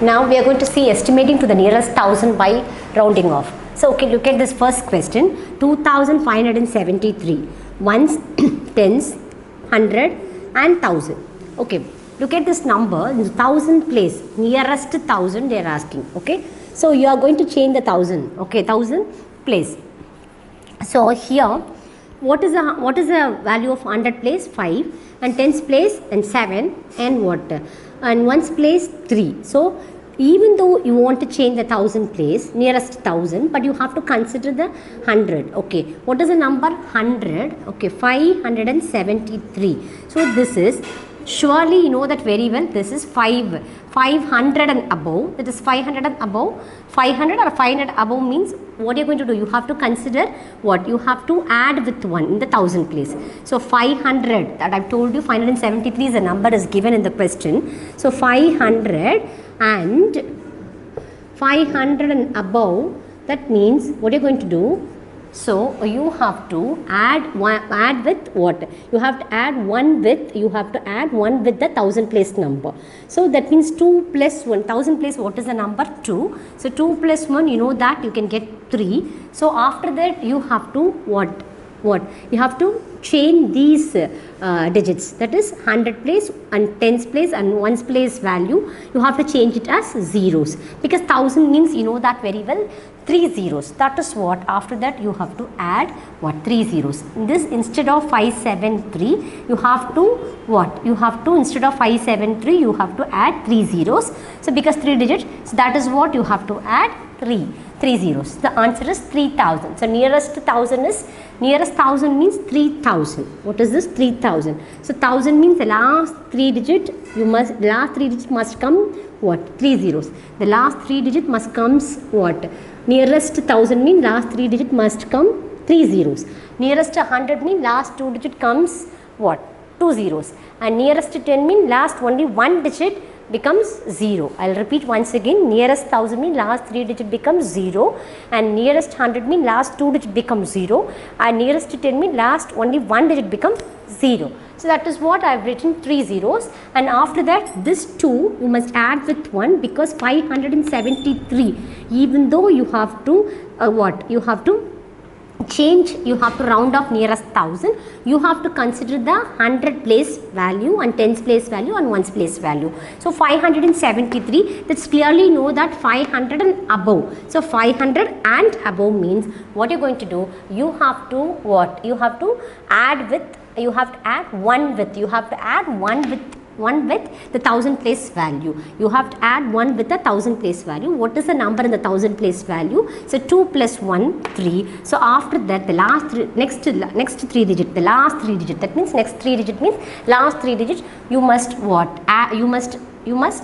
Now we are going to see estimating to the nearest thousand by rounding off. So okay, look at this first question. 2573. Ones, tens, hundred and thousand. Okay, look at this number in the thousand place. Nearest thousand they are asking. Okay, so you are going to change the thousand. Okay, thousand place. So here, what is the value of 100 place? 5, and tens place and 7, and what? And ones place 3. So even though you want to change the thousand place, nearest thousand, but you have to consider the 100. Okay, what is the number? 100. Okay, 573. So this is, surely you know that very well, this is 500 and above. That is 500 and above. 500 or 500 above means what you're going to do, you have to consider what? You have to add with 1 in the thousand place. So 500, that I've told you, 573 is the number is given in the question. So 500 and 500 and above, that means what you're going to do, so you have to add with what? You have to add 1 with, you have to add 1 with the thousand place number. So that means 2 plus 1, thousand place, what is the number? 2. So 2 plus 1, you know that you can get 3. So after that you have to what? You have to change these digits, that is 100 place and tens place and ones place value, you have to change it as zeros, because 1000 means you know that very well, 3 zeros. That is what, after that you have to add what? 3 zeros. This, instead of 573, you have to what? You have to, instead of 573, you have to add 3 zeros. So because 3 digits, so that is what you have to add 3 zeros. The answer is 3000. So nearest 1000 is, nearest 1000 means 3000. What is this? 3000. So 1000 means the last 3 digit, last 3 digits must come what? 3 zeros. The last 3 digit must comes what? Nearest 1000 means last 3 digit must come 3 zeros. Nearest 100 means last 2 digit comes what? 2 zeros. And nearest 10 means last only 1 digit becomes 0. I will repeat once again. Nearest 1000 means last 3 digit becomes 0, and nearest 100 means last 2 digit becomes 0, and nearest 10 means last only 1 digit becomes 0. So that is what I have written, 3 zeros, and after that this 2 you must add with 1, because 573, even though you have to what? You have to change, you have to round off nearest 1000, you have to consider the 100 place value and tens place value and ones place value. So 573, that's clearly know that 500 and above. So 500 and above means what you're going to do, you have to what? You have to add with, you have to add 1 with, you have to add 1 with the thousand place value. You have to add 1 with the thousand place value. What is the number in the thousand place value? So 2 plus 1, 3. So after that, the last next 3 digit, the last 3 digit, that means next 3 digit means last 3 digits, you must what? You must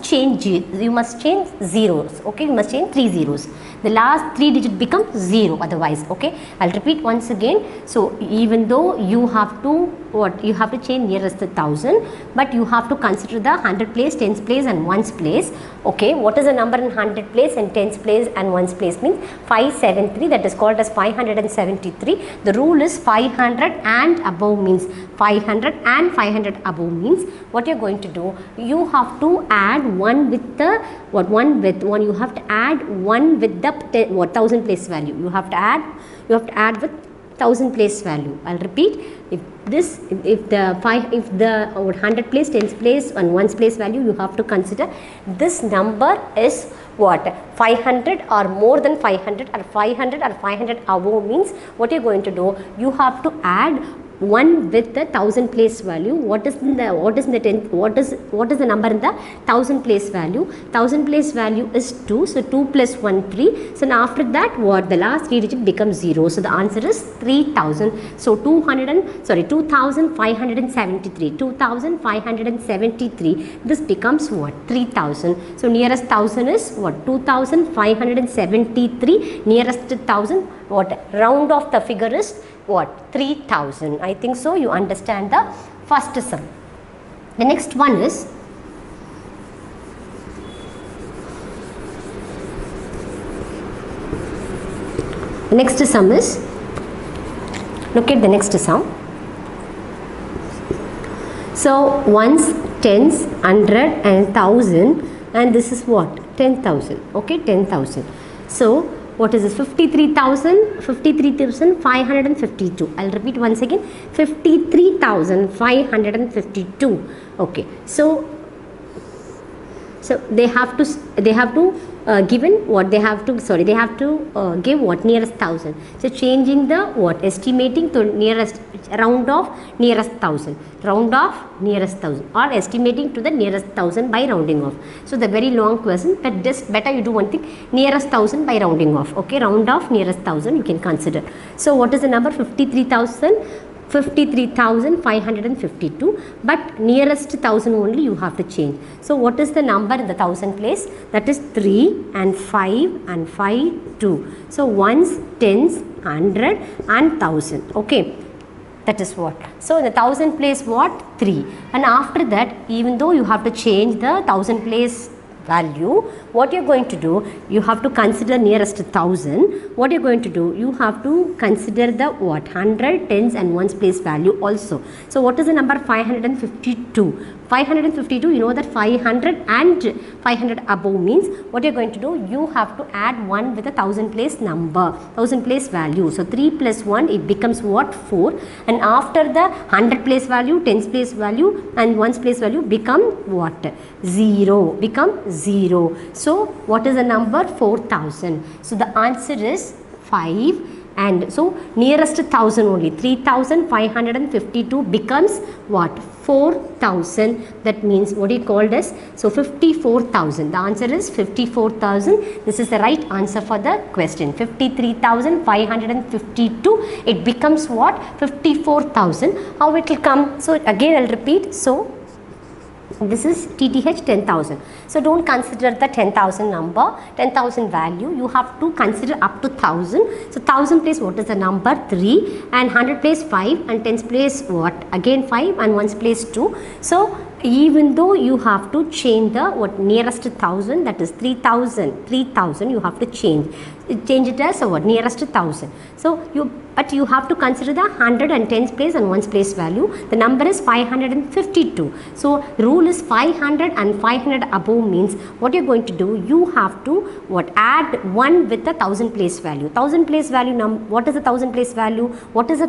change zeros. Okay, you must change 3 zeros. The last 3 digit becomes 0 otherwise. Okay, I'll repeat once again. So even though you have to what? You have to change nearest the 1000, but you have to consider the 100 place, tens place and ones place. Okay, what is the number in 100 place and tens place and ones place means 573, that is called as 573. The rule is 500 and above means 500 and 500 above means what you're going to do, you have to add 1 with the what? 1 with 1, you have to add 1 with the what? 1000 place value. You have to add with 1000 place value. I'll repeat. If the 100 place, tens place and ones place value, you have to consider this number is what? 500 or more than 500, or 500 or 500 above means what you're going to do, you have to add 1 with the thousand place value. What is the number in the thousand place value? Thousand place value is 2. So 2 plus 1, 3. So now after that what? The last 3 digit becomes 0. So the answer is 3000. So 2573. 2573. This becomes what? 3000. So nearest 1000 is what? 2573. Nearest 1000 what? Round off the figure is what? 3000. I think so you understand the first sum. The next one is look at the next sum. So ones, tens, 100 and 1000, and this is what? 10,000. Okay, 10,000. So what is this? 53,552. I'll repeat once again. 53,552. Okay. So they have to given what they have to give what nearest 1,000. So changing the what, estimating to nearest, round off nearest 1,000, round off nearest 1,000, or estimating to the nearest 1,000 by rounding off. So the very long question, but just better you do one thing, nearest 1,000 by rounding off. Okay, round off nearest 1,000 you can consider. So what is the number? 53,552, but nearest 1,000 only you have to change. So what is the number in the 1,000 place? That is 3 and 5 and 5, 2. So ones, tens, 100 and 1,000. Okay, that is what. So in the 1,000 place what? 3. And after that, even though you have to change the 1,000 place value, what you're going to do, you have to consider nearest 1,000. What you're going to do, you have to consider the what, 100, tens and ones place value also. So what is the number? 552. 552, you know that 500 and 500 above means what you're going to do, you have to add 1 with a 1,000 place number, 1,000 place value. So 3 plus 1, it becomes what? 4. And after the 100 place value, 10's place value and 1's place value become what? 0. Become 0. So what is the number? 4,000. So the answer is 5. And so nearest 1,000 only, 3,552 becomes what? 4,000. That means what you called as, so 54,000. The answer is 54,000. This is the right answer for the question. 53,552. It becomes what? 54,000. How it will come? So again I'll repeat. So this is TTH 10,000. So don't consider the 10,000 number, 10,000 value. You have to consider up to 1,000. So 1,000 place what is the number? 3, and 100 place 5, and 10's place what? Again 5, and 1's place 2. So even though you have to change the what, nearest 1,000, that is 3,000, you have to change it as what, nearest 1,000. So but you have to consider the 100 and 10's place and 1's place value. The number is 552. So rule is 500 and 500 above means what you're going to do, you have to what, add 1 with the 1,000 place value. 1,000 place value, what is the 1,000 place value? What is the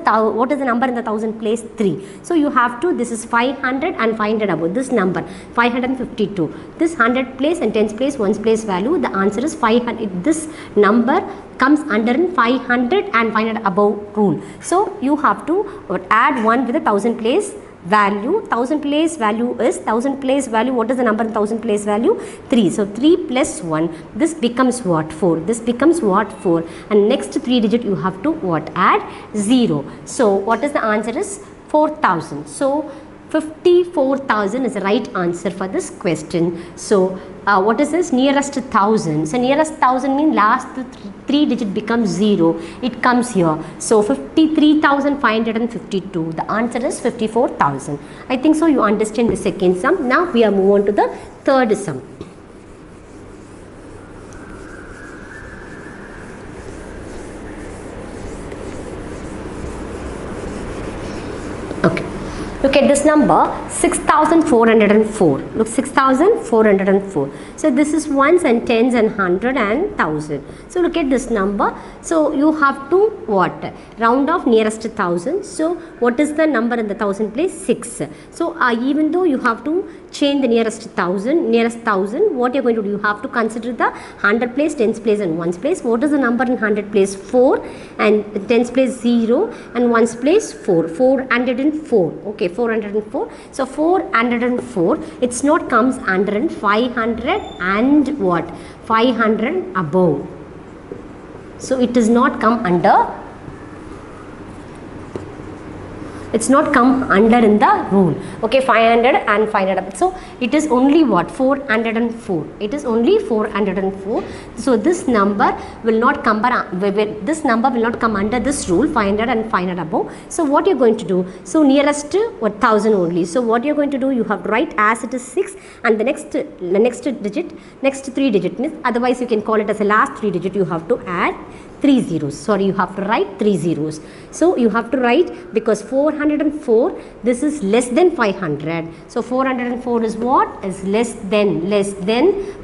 number in the 1,000 place? 3. So you have to, this is 500 and 500 above, this number 552. This 100 place and 10's place, 1's place value, the answer is 500. This number comes under 500 and 500 above rule. So you have to add 1 with a 1,000 place value. 1,000 place value is 1,000 place value. What is the number in 1,000 place value? 3. So 3 plus 1, this becomes what? 4. This becomes what? 4. And next 3 digit you have to what? Add 0. So what is the answer is 4,000. So 54,000 is the right answer for this question. So what is this? Nearest 1,000. So nearest 1,000 means last 3 digit becomes 0. It comes here. So 53,552. The answer is 54,000. I think so you understand the second sum. Now we are move on to the third sum. Okay. Look at this number, 6,404. Look, 6,404. So this is ones and tens and 100 and 1,000. So look at this number. So you have to what? Round off nearest 1,000. So what is the number in the 1,000 place? 6. So even though you have to change the nearest 1,000, what you're going to do, you have to consider the 100 place, 10's place and 1's place. What is the number in 100 place? 4, and 10's place 0, and 1's place 4. 404. Okay, 404. So 404, it's not comes under 500 and what? 500 above. So it does not come under, it's not come under in the rule. Okay, 500 and 500. So it is only what? 404. It is only 404. So this number will not come under this rule, 500 and 500 above. So what you're going to do? So nearest what? 1,000 only. So what you're going to do? You have to write as it is 6, and the next digit, next 3 digit means, otherwise you can call it as the last 3 digit. You have to add 3 zeros. Sorry, you have to write 3 zeros. So you have to write, because 404, this is less than 500. So 404 is what? Is less than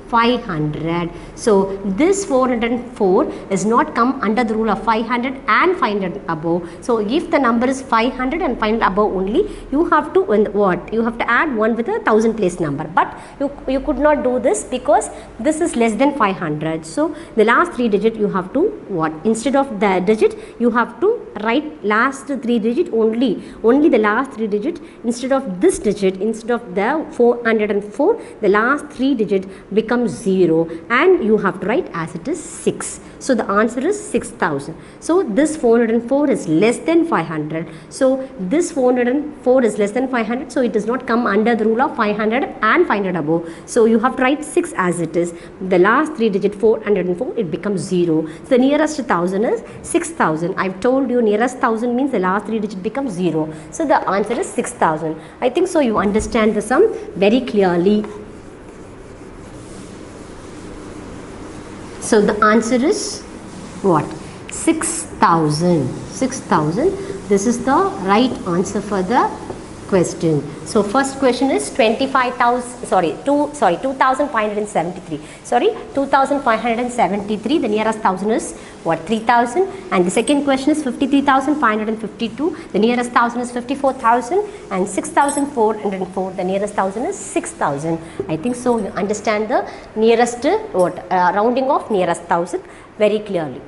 500. So this 404 is not come under the rule of 500 and 500 above. So if the number is 500 and 500 above only, you have to what? You have to add 1 with a 1000 place number. But you could not do this because this is less than 500. So the last 3 digit you have to what? Instead of the digit, you have to write last 3 digit only the last 3 digit instead of this digit. Instead of the 404, the last 3 digit becomes 0 and you have to write as it is 6. So the answer is 6000. So this 404 is less than 500. So this 404 is less than 500. So it does not come under the rule of 500 and 500 above. So you have to write 6 as it is. The last 3 digit 404, it becomes 0. So the nearest 1000 is 6000. I've told you nearest 1000 means the last 3 digit becomes 0. So the answer is 6000. I think so you understand the sum very clearly. So the answer is what? 6000. 6000. This is the right answer for the question. So first question is 2573. 2573. The nearest 1000 is what? 3000. And the second question is 53,552. The nearest 1000 is 54,000. And 6,404. The nearest 1000 is 6,000. I think so you understand the nearest rounding of nearest 1000 very clearly.